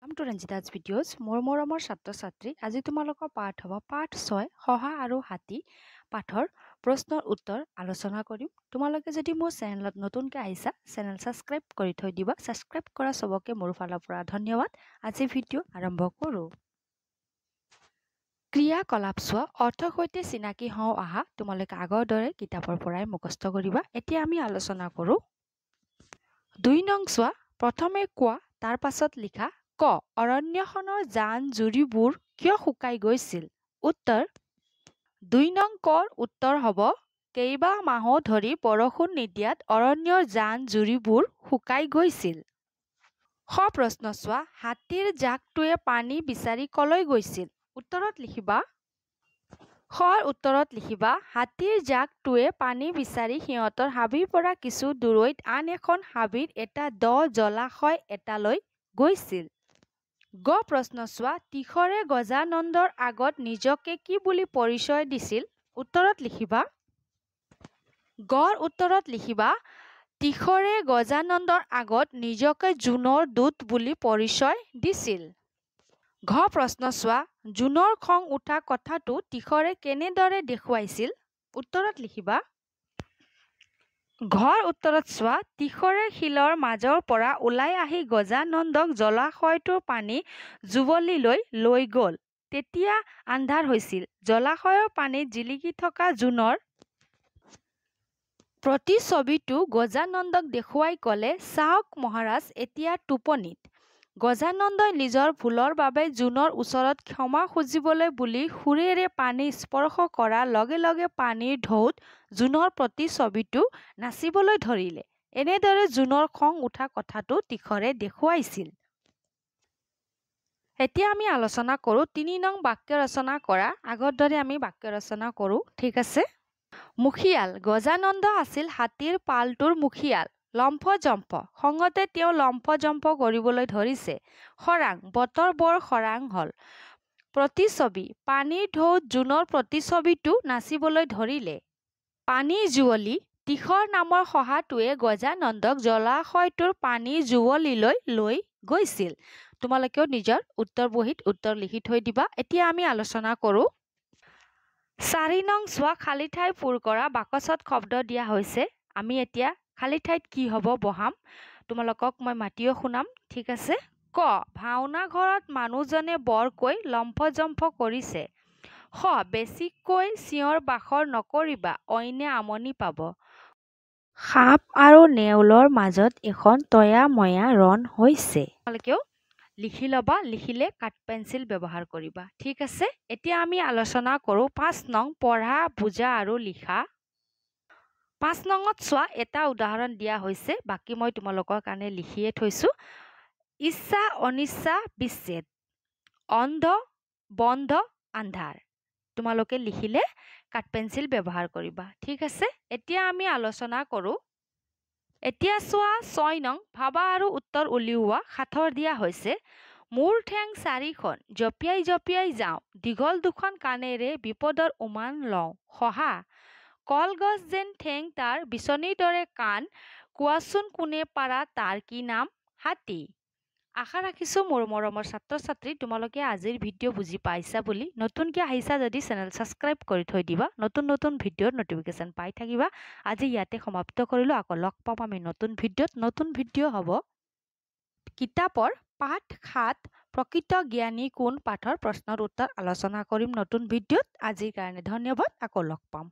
Welcome to Ranjita's videos. মৰমৰ ছাত্ৰ ছাত্ৰী আজি তোমালোকৰ পাঠ হ'ব পাঠ 6 সহা আৰু হাতী পাঠৰ প্ৰশ্নৰ উত্তৰ আলোচনা কৰিম। তোমালোকে যদি মোৰ চেনেলত নতুনকৈ আহিছা চেনেল সাবস্ক্ৰাইব কৰি থৈ দিবা। সাবস্ক্ৰাইব কৰা সবকে মোৰ ফালৰ পৰা ধন্যবাদ। আজি ভিডিঅ' আৰম্ভ কৰোঁ। ক্ৰিয়াকলাপ চোৱা অৰ্থৰ সৈতে চিনাকি হওঁ আহা। তোমালোকে আগৰ দৰে কিতাপৰ পৰাই মুখস্থ কৰিবা। এতিয়া আমি আলোচনা কৰোঁ। 2 নং চোৱা প্ৰথমে কোৱা তাৰ পাছত লিখা ক অৰণ্যখনৰ জান জুৰিবোৰ কিয় শুকাই গৈছিল? উত্তৰ 2 নং কৰ উত্তৰ হ'ব কেইবা মাহ ধৰি বৰষুণ নিদিয়াত অৰণ্যৰ জান জুৰিবোৰ শুকাই গৈছিল। খ প্ৰশ্ন চোৱা হাতীৰ জাকটোৱে পানী বিচাৰি কলৈ গৈছিল? উত্তৰত লিখিবা খৰ উত্তৰত লিখিবা হাতীৰ জাকটোৱে পানী বিচাৰি সিহঁতৰ হাবিৰ পৰা কিছু দূৰৈত আন এখন হাবিৰ এটা দ জলাশয় এটালৈ গৈছিল। গ প্ৰশ্ন চোৱা তীখৰে গজানন্দৰ আগত নিজকে কি বুলি পৰিচয় দিছিল? উত্তৰত লিখিবা গৰ উত্তৰত লিখিবা তীখৰে গজানন্দৰ আগত নিজকে জোনৰ দূত বুলি পৰিচয় দিছিল। ঘ প্ৰশ্ন চোৱা জোনৰ খং উঠা কথাটো তীখৰে কেনেদৰে দেখুৱাইছিল? উত্তৰত লিখিবা ঘৰ উত্তৰত চোৱা তীখৰে শিলৰ মাজৰ পৰা ওলাই আহি গজানন্দক জলাশয়টোৰ পানী জুৱলিলৈ লৈ গ'ল। তেতিয়া আন্ধাৰ হৈছিল। জলাশয়ৰ পানীত জিলিকি থকা জোনৰ প্ৰতিছবিটো গজানন্দক দেখুৱাই ক'লে চাওক মহাৰাজ এতিয়া টোপনিত। গজানন্দই নিজৰ ভুলৰ বাবে জোনৰ ওচৰত ক্ষমা খুজিবলৈ বুলি সুৰেৰে পানী স্পৰ্শ কৰাৰ লগে লগে পানীৰ ঢৌত জোনৰ প্ৰতিছবিটো নাচিবলৈ ধৰিলে। এনেদৰে জোনৰ খং উঠা কথাটো তীখৰে দেখুৱাইছিল। এতিয়া আমি আলোচনা কৰোঁ 3 নং বাক্য ৰচনা কৰা। আগৰ দৰে আমি বাক্য ৰচনা কৰোঁ। ঠিক আছে। মুখিয়াল গজানন্দ আছিল হাতীৰ পালটোৰ মুখিয়াল। লম্ফজম্ফ খঙতে তেওঁ লম্ফজম্ফ কৰিবলৈ ধৰিছে। খৰাং বতৰ বৰ খৰাং হ'ল। প্ৰতিছবি পানীৰ ঢৌত জোনৰ প্ৰতিছবিটো নাচিবলৈ ধৰিলে। পানী জুৱলি তীখৰ নামৰ শহাটোৱে গজানন্দক জলাশয়টোৰ পানী জুৱলিলৈ লৈ গৈছিল। তোমালোকেও নিজৰ উত্তৰ বহীত উত্তৰ লিখি থৈ দিবা। এতিয়া আমি আলোচনা কৰোঁ 4 নং চোৱা খালী ঠাই পূৰ কৰা বাকচত শব্দ দিয়া হৈছে। আমি এতিয়া খালী ঠাইত কি হ'ব বহাম তোমালোকক মই মাতিও শুনাম। ঠিক আছে। ক ভাওনা ঘৰত মানুহজনে বৰকৈ লম্ফজম্ফ কৰিছে। খ বেছিকৈ চিঞৰ বাখৰ নকৰিবা অইনে আমনি পাব। সাপ আৰু নেউলৰ মাজত এখন তয়াময়া ৰণ হৈছে। তোমালোকেও লিখি ল'বা। লিখিলে কাঠ পেঞ্চিল ব্যৱহাৰ কৰিবা। ঠিক আছে। এতিয়া আমি আলোচনা কৰোঁ 5 নং পঢ়া বুজা আৰু লিখা। 5 নঙত চোৱা এটা উদাহৰণ দিয়া হৈছে। বাকী মই তোমালোকৰ কাৰণে লিখিয়ে থৈছোঁ। ইচ্ছা অনিচ্ছা বিচ্ছেদ অন্ধ বন্ধ আন্ধাৰ। তোমালোকে লিখিলে কাঠ পেঞ্চিল ব্যৱহাৰ কৰিবা। ঠিক আছে। এতিয়া আমি আলোচনা কৰোঁ এতিয়া চোৱা 6 নং ভাবা আৰু উত্তৰ উলিওৱা সাঁথৰ দিয়া হৈছে। মোৰ ঠেং 4খন জঁপিয়াই জঁপিয়াই যাওঁ দীঘল দুখন কাণেৰে বিপদৰ উমান লওঁ শহা কলগছ যেন ঠেং তাৰ বিচনীৰ দৰে কাণ কোৱাচোন কোনে পাৰা তাৰ কি নাম? হাতী। আশা ৰাখিছোঁ মোৰ মৰমৰ ছাত্ৰ ছাত্ৰী তোমালোকে আজিৰ ভিডিঅ' বুজি পাইছা বুলি। নতুনকৈ আহিছা যদি চেনেল সাবস্ক্ৰাইব কৰি থৈ দিবা। নতুন নতুন ভিডিঅ'ৰ নটিফিকেশ্যন পাই থাকিবা। আজি ইয়াতে সমাপ্ত কৰিলোঁ। আকৌ লগ পাম আমি নতুন ভিডিঅ'ত। নতুন ভিডিঅ' হ'ব কিতাপৰ পাঠ 7 প্ৰকৃত জ্ঞানী কোন পাঠৰ প্ৰশ্নৰ উত্তৰ আলোচনা কৰিম নতুন ভিডিঅ'ত। আজিৰ কাৰণে ধন্যবাদ। আকৌ লগ পাম।